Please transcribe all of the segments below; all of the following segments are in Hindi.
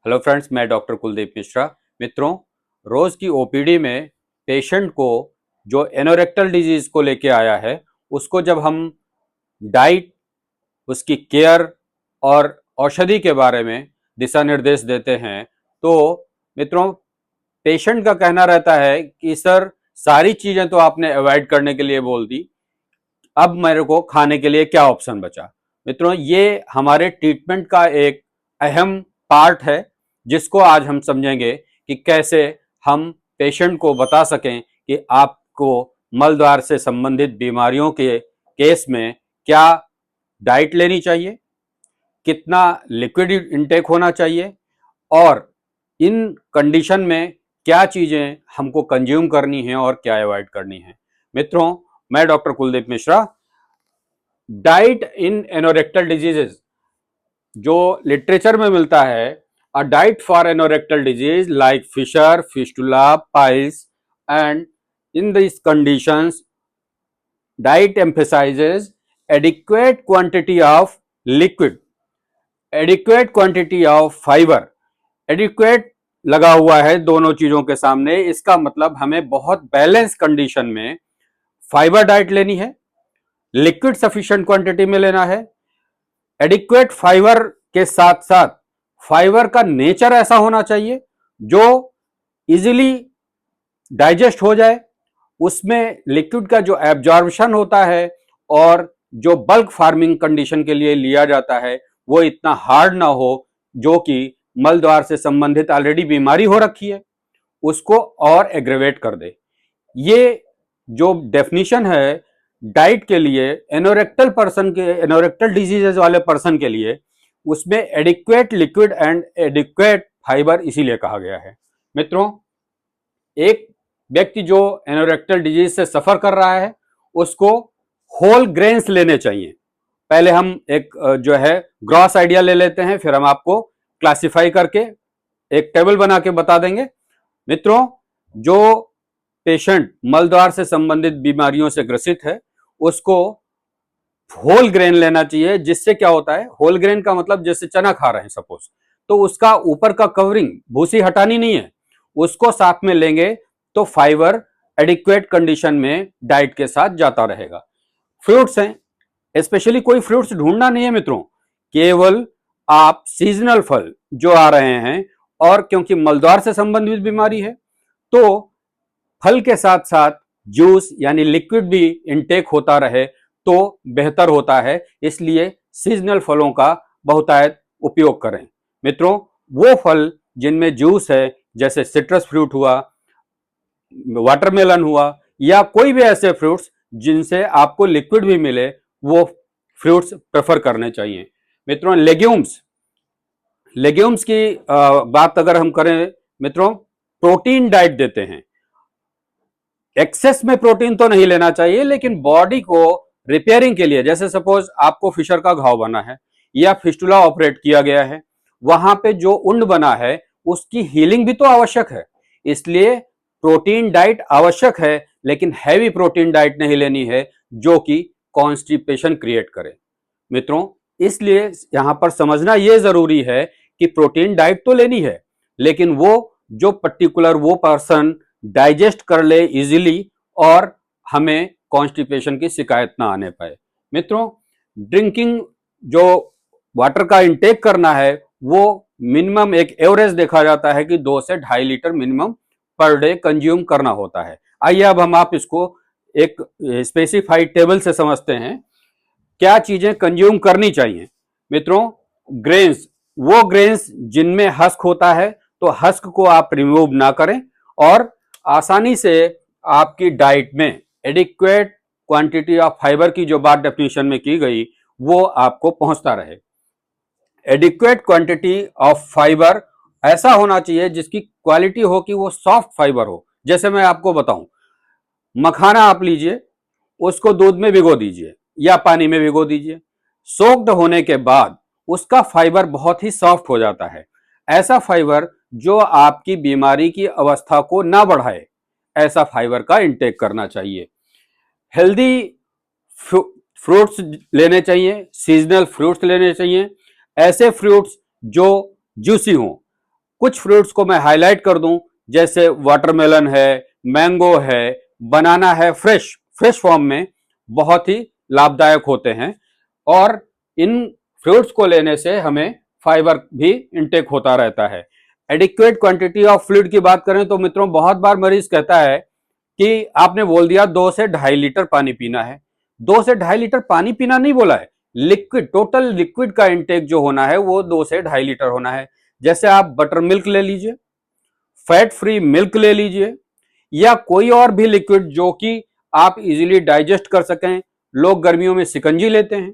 हेलो फ्रेंड्स, मैं डॉक्टर कुलदीप मिश्रा। मित्रों, रोज की ओपीडी में पेशेंट को जो एनोरेक्टल डिजीज को लेके आया है, उसको जब हम डाइट, उसकी केयर और औषधि के बारे में दिशा निर्देश देते हैं, तो मित्रों, पेशेंट का कहना रहता है कि सर, सारी चीजें तो आपने अवॉइड करने के लिए बोल दी, अब मेरे को खाने के लिए क्या ऑप्शन बचा। मित्रों, ये हमारे ट्रीटमेंट का एक अहम पार्ट है, जिसको आज हम समझेंगे कि कैसे हम पेशेंट को बता सकें कि आपको मलद्वार से संबंधित बीमारियों के केस में क्या डाइट लेनी चाहिए, कितना लिक्विड इनटेक होना चाहिए और इन कंडीशन में क्या चीजें हमको कंज्यूम करनी है और क्या अवॉइड करनी है। मित्रों, मैं doctor Kuldeep Mishra. Diet in anorectal diseases जो लिटरेचर में मिलता है, a diet for anorectal disease like fissure, fistula, piles and in this conditions diet emphasises adequate quantity of liquid, adequate quantity of fibre. Adequate लगा हुआ है दोनों चीजों के सामने, इसका मतलब हमें बहुत बैलेंस कंडीशन में फाइबर डाइट लेनी है, लिक्विड सफिशिएंट क्वांटिटी में लेना है। एडिक्वेट फाइबर के साथ साथ फाइबर का नेचर ऐसा होना चाहिए जो इजीली डाइजेस्ट हो जाए, उसमें लिक्विड का जो एब्जॉर्प्शन होता है और जो बल्क फार्मिंग कंडीशन के लिए लिया जाता है वो इतना हार्ड ना हो, जो कि मल द्वार से संबंधित ऑलरेडी बीमारी हो रखी है उसको और एग्रेवेट कर दे। ये जो डेफिनेशन है डाइट के लिए एनोरेक्टल पर्सन के, एनोरेक्टल डिजीजेज वाले पर्सन के लिए, उसमें adequate liquid and adequate fibre इसीलिए कहा गया है। मित्रों, एक व्यक्ति जो एनोरेक्टल डिजीज से सफर कर रहा है उसको होल ग्रेन्स लेने चाहिए। पहले हम एक जो है ग्रॉस आइडिया ले लेते हैं, फिर हम आपको क्लासिफाई करके एक टेबल बना के बता देंगे। मित्रों, जो पेशेंट मलद्वार से संबंधित बीमारियों से ग्रसित है उसको होल ग्रेन लेना चाहिए। जिससे क्या होता है, होल ग्रेन का मतलब जैसे चना खा रहे हैं सपोज, तो उसका ऊपर का कवरिंग भूसी हटानी नहीं है, उसको साथ में लेंगे तो फाइबर एडिक्वेट कंडीशन में डाइट के साथ जाता रहेगा। फ्रूट्स हैं, स्पेशली कोई फ्रूट्स ढूंढना नहीं है मित्रों, केवल आप सीजनल फल जो आ रहे हैं, और क्योंकि मलद्वार से संबंधित बीमारी है तो फल के साथ साथ जूस यानी लिक्विड भी इनटेक होता रहे तो बेहतर होता है। इसलिए सीजनल फलों का बहुतायत उपयोग करें। मित्रों, वो फल जिनमें जूस है, जैसे सिट्रस फ्रूट हुआ, वाटरमेलन हुआ, या कोई भी ऐसे फ्रूट्स जिनसे आपको लिक्विड भी मिले, वो फ्रूट्स प्रेफर करने चाहिए। मित्रों, लेग्यूम्स, लेग्यूम्स की बात अगर हम करें मित्रों, प्रोटीन डाइट देते हैं। एक्सेस में प्रोटीन तो नहीं लेना चाहिए, लेकिन बॉडी को रिपेयरिंग के लिए, जैसे सपोज आपको फिशर का घाव बना है या फिस्टुला ऑपरेट किया गया है, वहां पे जो उंड बना है उसकी हीलिंग भी तो आवश्यक है। इसलिए प्रोटीन डाइट आवश्यक है, लेकिन हैवी प्रोटीन डाइट नहीं लेनी है जो कि कॉन्स्टिपेशन क्रिएट करे। मित्रों, इसलिए यहां पर समझना यह जरूरी है कि प्रोटीन डाइट तो लेनी है, लेकिन वो जो पर्टिकुलर वो पर्सन डाइजेस्ट कर ले इजीली और हमें कॉन्स्टिपेशन की शिकायत ना आने पाए। मित्रों, ड्रिंकिंग जो वाटर का इंटेक करना है वो मिनिमम, एक एवरेज देखा जाता है कि 2 से 2.5 litre minimum per day consume करना होता है। आइए अब हम आप इसको एक स्पेसिफाइड टेबल से समझते हैं क्या चीजें कंज्यूम करनी चाहिए। मित्रों, ग्रेन्स, वो ग्रेन्स जिनमें हस्क होता है तो हस्क को आप रिमूव ना करें और आसानी से आपकी डाइट में एडिक्वेट क्वांटिटी ऑफ फाइबर की जो बात डेफिनेशन में की गई वो आपको पहुंचता रहे। एडिक्वेट क्वांटिटी ऑफ फाइबर ऐसा होना चाहिए जिसकी क्वालिटी हो कि वो सॉफ्ट फाइबर हो। जैसे मैं आपको बताऊं, मखाना आप लीजिए, उसको दूध में भिगो दीजिए या पानी में भिगो दीजिए, सोक्ड होने के बाद उसका फाइबर बहुत ही सॉफ्ट हो जाता है। ऐसा फाइबर जो आपकी बीमारी की अवस्था को ना बढ़ाए, ऐसा फाइबर का इंटेक करना चाहिए। हेल्दी फ्रूट्स लेने चाहिए, सीजनल फ्रूट्स लेने चाहिए, ऐसे फ्रूट्स जो जूसी हों। कुछ फ्रूट्स को मैं हाईलाइट कर दूं, जैसे वाटरमेलन है, मैंगो है, बनाना है, फ्रेश फ्रेश फॉर्म में बहुत ही लाभदायक होते हैं। और इन फ्रूट्स को लेने से हमें फाइबर भी इनटेक होता रहता है। एडिक्वेट क्वांटिटी ऑफ फ्लूइड की बात करें तो मित्रों, बहुत बार मरीज कहता है कि आपने बोल दिया 2 से 2.5 लीटर पानी पीना है। 2 से 2.5 लीटर पानी पीना नहीं बोला है, लिक्विड, टोटल लिक्विड का इंटेक जो होना है वो 2 से 2.5 लीटर होना है। जैसे आप बटर मिल्क ले लीजिए, फैट फ्री मिल्क ले लीजिए, या कोई और भी लिक्विड जो कि आप इजीली डाइजेस्ट कर सकें। लोग गर्मियों में शिकंजी लेते हैं,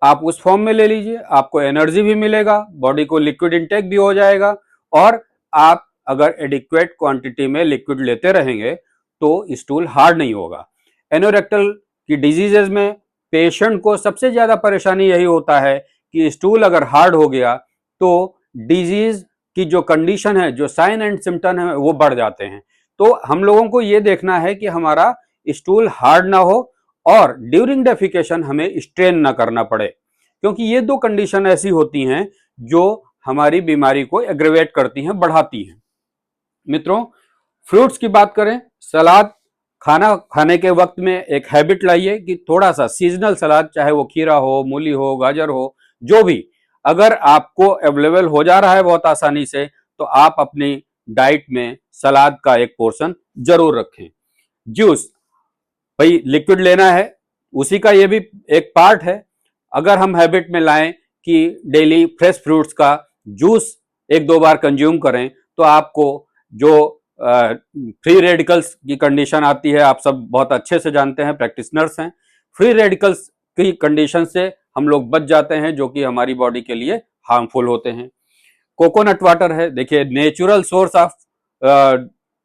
आप उस फॉर्म में ले लीजिए, आपको एनर्जी भी मिलेगा, बॉडी को लिक्विड इंटेक भी हो जाएगा, और आप अगर एडिक्वेट क्वांटिटी में लिक्विड लेते रहेंगे तो स्टूल हार्ड नहीं होगा। एनोरेक्टल की डिजीजेज में पेशेंट को सबसे ज्यादा परेशानी यही होता है कि स्टूल अगर हार्ड हो गया तो डिजीज की जो कंडीशन है, जो साइन एंड सिम्टम है, वो बढ़ जाते हैं। तो हम लोगों को ये देखना है कि हमारा स्टूल हार्ड ना हो और ड्यूरिंग डेफिकेशन हमें स्ट्रेन ना करना पड़े, क्योंकि ये 2 कंडीशन ऐसी होती हैं जो हमारी बीमारी को एग्रेवेट करती हैं, बढ़ाती हैं। मित्रों, फ्रूट्स की बात करें, सलाद खाना खाने के वक्त में एक हैबिट लाइए कि थोड़ा सा सीजनल सलाद, चाहे वो खीरा हो, मूली हो, गाजर हो, जो भी अगर आपको अवेलेबल हो जा रहा है बहुत आसानी से, तो आप अपनी डाइट में सलाद का एक पोर्शन जरूर रखें। जूस, भाई लिक्विड लेना है, उसी का ये भी एक पार्ट है। अगर हम हैबिट में लाएं कि डेली फ्रेश फ्रूट्स का जूस 1-2 बार कंज्यूम करें, तो आपको जो फ्री रेडिकल्स की कंडीशन आती है, आप सब बहुत अच्छे से जानते हैं, प्रैक्टिशनर्स हैं, फ्री रेडिकल्स की कंडीशन से हम लोग बच जाते हैं, जो कि हमारी बॉडी के लिए हार्मफुल होते हैं। कोकोनट वाटर है, देखिए नेचुरल सोर्स ऑफ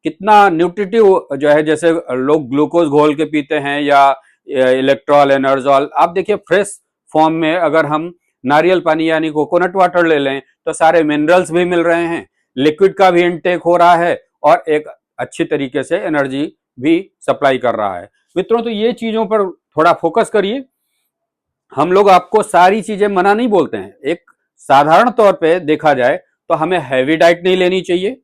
कितना न्यूट्रिटिव जो है, जैसे लोग ग्लूकोज घोल के पीते हैं या इलेक्ट्रॉल, एनर्जॉल, आप देखिए फ्रेश फॉर्म में अगर हम नारियल पानी यानी कोकोनट वाटर ले लें तो सारे मिनरल्स भी मिल रहे हैं, लिक्विड का भी इनटेक हो रहा है और एक अच्छी तरीके से एनर्जी भी सप्लाई कर रहा है। मित्रों, तो ये चीजों पर थोड़ा फोकस करिए। हम लोग आपको सारी चीजें मना नहीं बोलते हैं, एक साधारण तौर पे देखा जाए तो हमें हैवी डाइट नहीं लेनी चाहिए,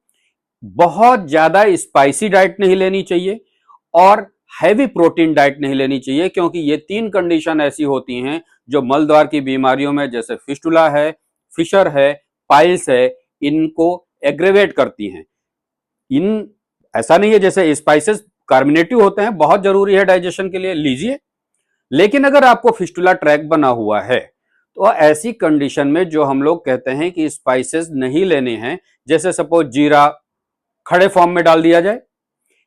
बहुत ज्यादा स्पाइसी डाइट नहीं लेनी चाहिए, और हैवी प्रोटीन डाइट नहीं लेनी चाहिए, क्योंकि ये 3 कंडीशन ऐसी होती हैं जो मलद्वार की बीमारियों में, जैसे फिस्टुला है, फिशर है, पाइल्स है, इनको एग्रेवेट करती हैं। इन ऐसा नहीं है, जैसे स्पाइसेस कार्बोनेटिव होते हैं, बहुत जरूरी है डाइजेशन के लिए, लीजिए, लेकिन अगर आपको फिस्टुला ट्रैक बना हुआ है तो ऐसी कंडीशन में जो हम लोग कहते हैं कि स्पाइसेस नहीं लेने हैं, जैसे सपोज जीरा खड़े फॉर्म में डाल दिया जाए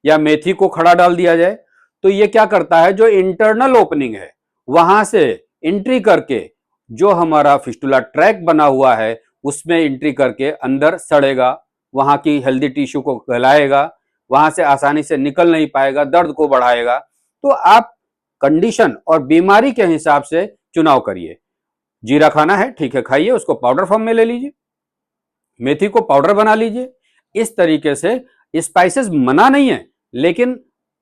या मेथी को खड़ा डाल दिया जाए, तो ये क्या करता है, जो इंटरनल ओपनिंग है वहां से एंट्री करके जो हमारा फिस्टुला ट्रैक बना हुआ है उसमें एंट्री करके अंदर सड़ेगा, वहां की हेल्दी टिश्यू को गलाएगा, वहां से आसानी से निकल नहीं पाएगा, दर्द को बढ़ाएगा। तो आप कंडीशन और बीमारी के हिसाब से चुनाव करिए। जीरा खाना है, ठीक है, खाइए, उसको पाउडर फॉर्म में ले लीजिए, मेथी को पाउडर बना लीजिए। इस तरीके से स्पाइसेस मना नहीं है, लेकिन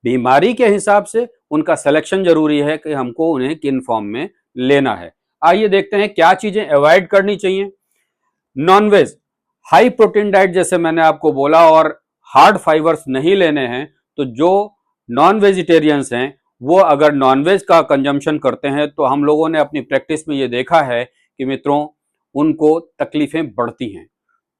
बीमारी के हिसाब से उनका सिलेक्शन जरूरी है कि हमको उन्हें किन फॉर्म में लेना है। आइए देखते हैं क्या चीजें अवॉइड करनी चाहिए। नॉनवेज, हाई प्रोटीन डाइट जैसे मैंने आपको बोला, और हार्ड फाइबर्स नहीं लेने हैं, तो जो नॉन वेजिटेरियंस हैं वो अगर नॉनवेज का कंजम्पशन करते हैं तो हम लोगों ने अपनी प्रैक्टिस में ये देखा है कि मित्रों उनको तकलीफें बढ़ती हैं।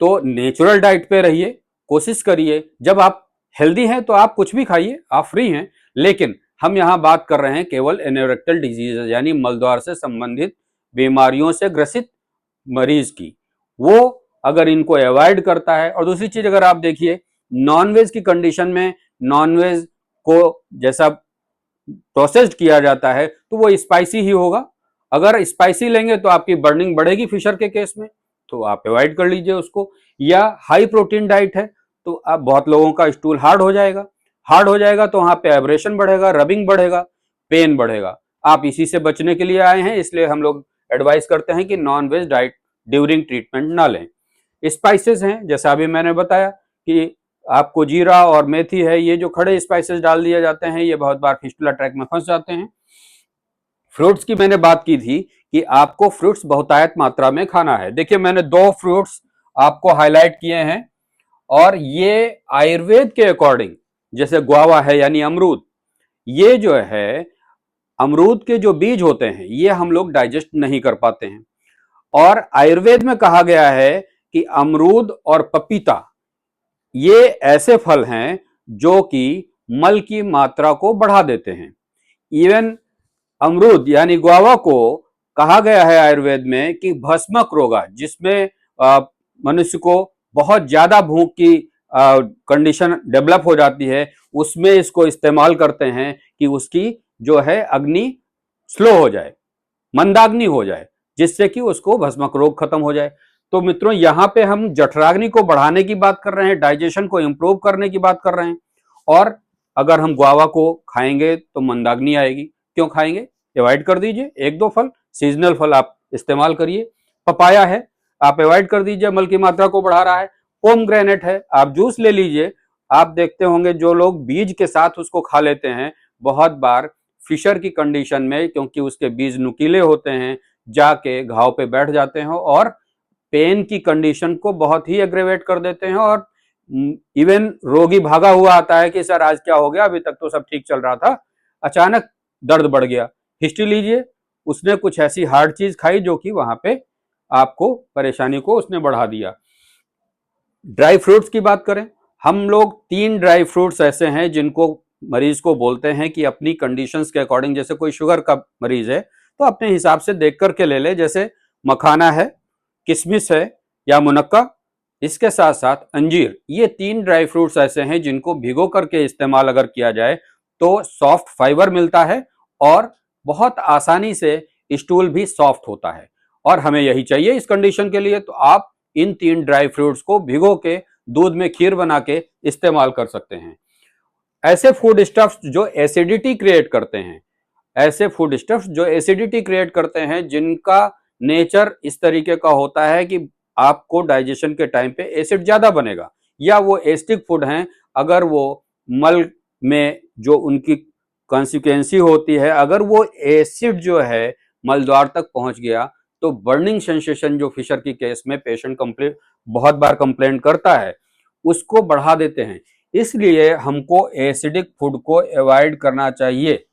तो नेचुरल डाइट पे रहिए, कोशिश करिए, जब आप हेल्दी हैं तो आप कुछ भी खाइए, आप फ्री हैं, लेकिन हम यहाँ बात कर रहे हैं केवल एनोरेक्टल डिजीज यानी मलद्वार से संबंधित बीमारियों से ग्रसित मरीज की, वो अगर इनको अवॉइड करता है। और दूसरी चीज, अगर आप देखिए नॉनवेज की कंडीशन में, नॉनवेज को जैसा प्रोसेस्ड किया जाता है तो वो स्पाइसी ही होगा, अगर स्पाइसी लेंगे तो आपकी बर्निंग बढ़ेगी फिशर के केस में, तो आप अवॉइड कर लीजिए उसको। या हाई प्रोटीन डाइट है तो आप, बहुत लोगों का स्टूल हार्ड हो जाएगा, हार्ड हो जाएगा तो वहां पे एब्रेशन बढ़ेगा, रबिंग बढ़ेगा, पेन बढ़ेगा। आप इसी से बचने के लिए आए हैं, इसलिए हम लोग एडवाइस करते हैं कि non veg diet during treatment ना लें। स्पाइसेस हैं, जैसा अभी मैंने बताया कि आपको जीरा और मेथी है, ये जो खड़े स्पाइसेस डाल दिए जाते हैं, ये बहुत बार फिस्टुला ट्रैक में फंस जाते हैं। फ्रूट्स की मैंने बात की थी कि आपको फ्रूट्स बहुतायत मात्रा में खाना है। देखिए मैंने 2 फ्रूट्स आपको हाईलाइट किए हैं, और ये आयुर्वेद के अकॉर्डिंग, जैसे गुआवा है यानी अमरूद, ये जो है अमरूद के जो बीज होते हैं ये हम लोग डाइजेस्ट नहीं कर पाते हैं। और आयुर्वेद में कहा गया है कि अमरूद और पपीता ये ऐसे फल हैं जो कि मल की मात्रा को बढ़ा देते हैं। इवन अमरूद यानी गुआवा को कहा गया है आयुर्वेद में कि भस्मक रोगा, जिसमें मनुष्य को बहुत ज्यादा भूख की कंडीशन डेवलप हो जाती है, उसमें इसको इस्तेमाल करते हैं कि उसकी जो है अग्नि स्लो हो जाए, मंदाग्नि हो जाए, जिससे कि उसको भस्मक रोग खत्म हो जाए। तो मित्रों यहां पे हम जठराग्नि को बढ़ाने की बात कर रहे हैं, डाइजेशन को इंप्रूव करने की बात कर रहे हैं। और अगर हम गुआवा को खाएंगे तो मंदाग्नि आएगी, क्यों खाएंगे? अवॉइड कर दीजिए। एक दो फल, सीजनल फल आप इस्तेमाल करिए। पपाया है, आप अवॉइड कर दीजिए, मल की मात्रा को बढ़ा रहा है। पोमग्रेनेट है, आप जूस ले लीजिए। आप देखते होंगे जो लोग बीज के साथ उसको खा लेते हैं, बहुत बार फिशर की कंडीशन में, क्योंकि उसके बीज नुकीले होते हैं, जाके घाव पे बैठ जाते हैं और पेन की कंडीशन को बहुत ही एग्रेवेट कर देते हैं। और इवन रोगी भागा हुआ आता है कि सर आज क्या हो गया, अभी तक तो सब ठीक चल रहा था, अचानक दर्द बढ़ गया। हिस्ट्री लीजिए, उसने कुछ ऐसी हार्ड चीज खाई जो कि वहां पे आपको परेशानी को उसने बढ़ा दिया। ड्राई फ्रूट्स की बात करें, हम लोग 3 ड्राई फ्रूट्स ऐसे हैं जिनको मरीज को बोलते हैं कि अपनी कंडीशंस के अकॉर्डिंग, जैसे कोई शुगर का मरीज है तो अपने हिसाब से देख करके ले ले, जैसे मखाना है, किशमिश है या मुनक्का, इसके साथ साथ अंजीर। ये 3 ड्राई फ्रूट्स ऐसे हैं जिनको भिगो करके इस्तेमाल अगर किया जाए तो सॉफ्ट फाइबर मिलता है और बहुत आसानी से स्टूल भी सॉफ्ट होता है, और हमें यही चाहिए इस कंडीशन के लिए। तो आप इन 3 ड्राई फ्रूट्स को भिगो के दूध में खीर बना के इस्तेमाल कर सकते हैं। ऐसे फूड स्टफ्स जो एसिडिटी क्रिएट करते हैं, ऐसे फूड स्टफ्स जो एसिडिटी क्रिएट करते हैं, जिनका नेचर इस तरीके का होता है कि आपको डाइजेशन के टाइम पे एसिड ज्यादा बनेगा, या वो एसिडिक फूड हैं, अगर वो मल में जो उनकी कॉन्सिक्वेंसी होती है, अगर वो एसिड जो है मलद्वार तक पहुंच गया तो बर्निंग सेंसेशन, जो फिशर की केस में पेशेंट कंप्लेंट बहुत बार कंप्लेंट करता है, उसको बढ़ा देते हैं। इसलिए हमको एसिडिक फूड को अवॉइड करना चाहिए।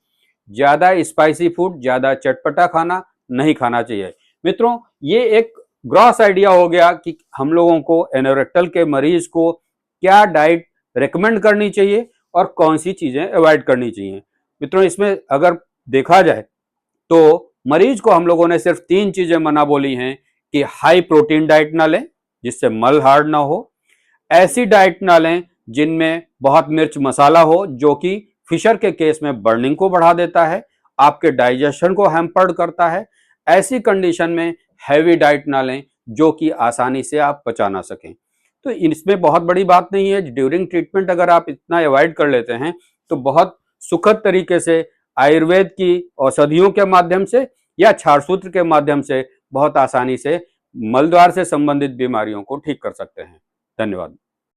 ज्यादा स्पाइसी फूड, ज्यादा चटपटा खाना नहीं खाना चाहिए। मित्रों ये एक ग्रॉस आइडिया हो गया कि हम लोगों को एनोरेक्टल के मरीज को क्या डाइट रेकमेंड करनी चाहिए और कौन सी चीजें अवॉइड करनी चाहिए। मित्रों इसमें अगर देखा जाए तो मरीज को हम लोगों ने सिर्फ 3 चीजें मना बोली हैं कि हाई प्रोटीन डाइट ना लें जिससे मल हार्ड ना हो, ऐसी डाइट ना लें जिनमें बहुत मिर्च मसाला हो जो कि फिशर के केस में बर्निंग को बढ़ा देता है, आपके डाइजेशन को हैम्पर्ड करता है। ऐसी कंडीशन में हैवी डाइट ना लें जो कि आसानी से आप पचा ना सकें। तो इसमें बहुत बड़ी बात नहीं है, ड्यूरिंग ट्रीटमेंट अगर आप इतना अवॉइड कर लेते हैं तो बहुत सुखद तरीके से आयुर्वेद की औषधियों के माध्यम से या क्षारसूत्र के माध्यम से बहुत आसानी से मलद्वार से संबंधित बीमारियों को ठीक कर सकते हैं। धन्यवाद।